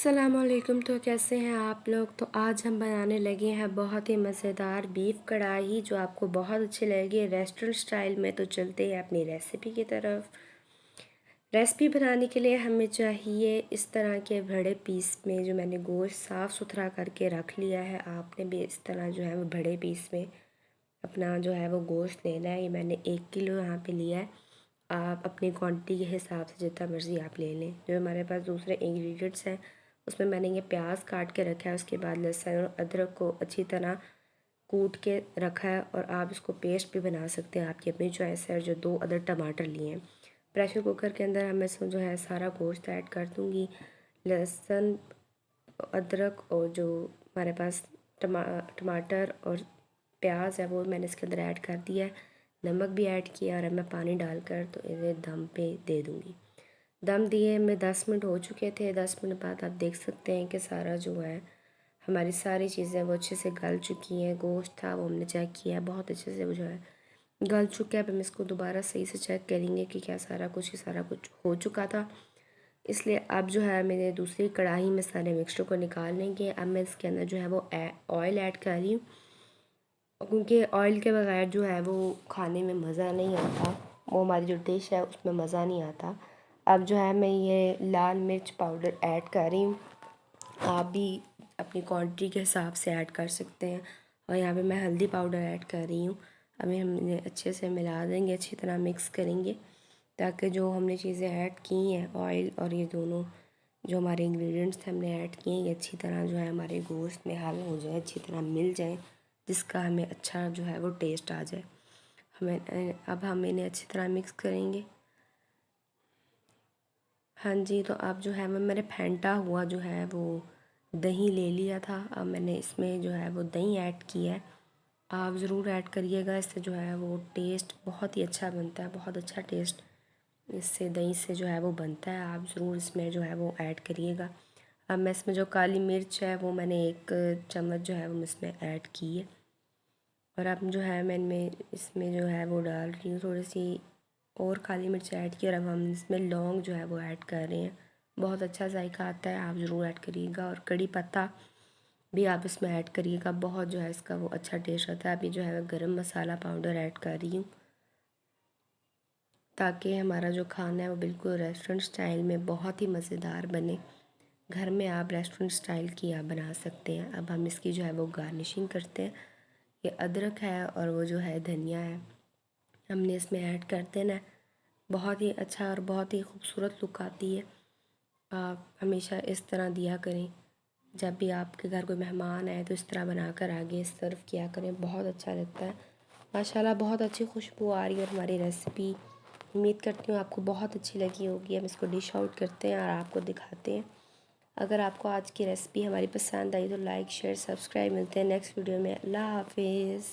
अस्सलामुअलैकुम। तो कैसे हैं आप लोग। तो आज हम बनाने लगे हैं बहुत ही मज़ेदार बीफ कढ़ाई जो आपको बहुत अच्छी लगेगी रेस्टोरेंट स्टाइल में। तो चलते हैं अपनी रेसिपी की तरफ। रेसिपी बनाने के लिए हमें चाहिए इस तरह के बड़े पीस में जो मैंने गोश्त साफ़ सुथरा करके रख लिया है। आपने भी इस तरह जो है वो बड़े पीस में अपना जो है वो गोश्त लेना है। ये मैंने 1 किलो यहाँ पे लिया है। आप अपनी क्वांटिटी के हिसाब से जितना मर्ज़ी आप ले लें। जो हमारे पास दूसरे इंग्रेडिएंट्स हैं उसमें मैंने ये प्याज काट के रखा है, उसके बाद लहसुन और अदरक को अच्छी तरह कूट के रखा है। और आप इसको पेस्ट भी बना सकते हैं, आपकी अपनी चॉइस है। जो 2 अदर टमाटर लिए हैं, प्रेशर कुकर के अंदर मैं इसमें जो है सारा गोश्त ऐड कर दूँगी। लहसुन, अदरक और जो हमारे पास टमाटर और प्याज है वो मैंने इसके अंदर ऐड कर दिया है। नमक भी ऐड किया और अब मैं पानी डालकर तो इन्हें दम पे दे दूँगी। दम दिए मैं 10 मिनट हो चुके थे। 10 मिनट बाद आप देख सकते हैं कि सारा जो है हमारी सारी चीज़ें वो अच्छे से गल चुकी हैं। गोश्त था वो हमने चेक किया है, बहुत अच्छे से वो जो है गल चुका है। अब हम इसको दोबारा सही से चेक करेंगे कि क्या सारा कुछ हो चुका था। इसलिए अब जो है मैंने दूसरी कढ़ाई में सारे मिक्सचर को निकाल लेंगे। अब मैं इसके अंदर जो है वो ऑयल ऐड कर रही हूँ, क्योंकि ऑयल के बगैर जो है वो खाने में मज़ा नहीं आता। वो हमारी जो डिश है उसमें मज़ा नहीं आता। अब जो है मैं ये लाल मिर्च पाउडर ऐड कर रही हूँ। आप भी अपनी क्वांटिटी के हिसाब से ऐड कर सकते हैं। और यहाँ पे मैं हल्दी पाउडर ऐड कर रही हूँ। अभी हम इन्हें अच्छे से मिला देंगे, अच्छी तरह मिक्स करेंगे ताकि जो हमने चीज़ें ऐड की हैं ऑयल और ये दोनों जो हमारे इंग्रेडिएंट्स थे हमने ऐड किए हैं, ये अच्छी तरह जो है हमारे गोश्त में हावी हो जाए, अच्छी तरह मिल जाए, जिसका हमें अच्छा जो है वो टेस्ट आ जाए। अब हम इन्हें अच्छी तरह मिक्स करेंगे। हाँ जी, तो अब जो है मैंने फेंटा हुआ जो है वो दही ले लिया था। अब मैंने इसमें जो है वो दही ऐड किया है। आप ज़रूर ऐड करिएगा, इससे जो है वो टेस्ट बहुत ही अच्छा बनता है। बहुत अच्छा टेस्ट इससे दही से जो है वो बनता है। आप ज़रूर इसमें जो है वो ऐड करिएगा। अब मैं इसमें जो काली मिर्च है वो मैंने 1 चम्मच जो है वो इसमें ऐड की है। और अब जो है मैं इसमें जो है वो डाल रही हूँ थोड़ी सी और काली मिर्च ऐड की। और अब हम इसमें लौंग जो है वो ऐड कर रहे हैं। बहुत अच्छा जायका आता है, आप ज़रूर ऐड करिएगा। और कड़ी पत्ता भी आप इसमें ऐड करिएगा, बहुत जो है इसका वो अच्छा टेस्ट आता है। अभी जो है गरम मसाला पाउडर ऐड कर रही हूँ ताकि हमारा जो खाना है वो बिल्कुल रेस्टोरेंट स्टाइल में बहुत ही मज़ेदार बने। घर में आप रेस्टोरेंट स्टाइल की आप बना सकते हैं। अब हम इसकी जो है वो गार्निशिंग करते हैं। ये अदरक है और वो जो है धनिया है, हमने इसमें ऐड कर देना है। बहुत ही अच्छा और बहुत ही खूबसूरत लुक आती है। आप हमेशा इस तरह दिया करें, जब भी आपके घर कोई मेहमान आए तो इस तरह बनाकर आगे सर्व किया करें, बहुत अच्छा लगता है। माशाल्लाह बहुत अच्छी खुशबू आ रही है और हमारी रेसिपी उम्मीद करती हूँ आपको बहुत अच्छी लगी होगी। हम इसको डिश आउट करते हैं और आपको दिखाते हैं। अगर आपको आज की रेसिपी हमारी पसंद आई तो लाइक शेयर सब्सक्राइब। मिलते हैं नेक्स्ट वीडियो में। अल्लाह हाफिज़।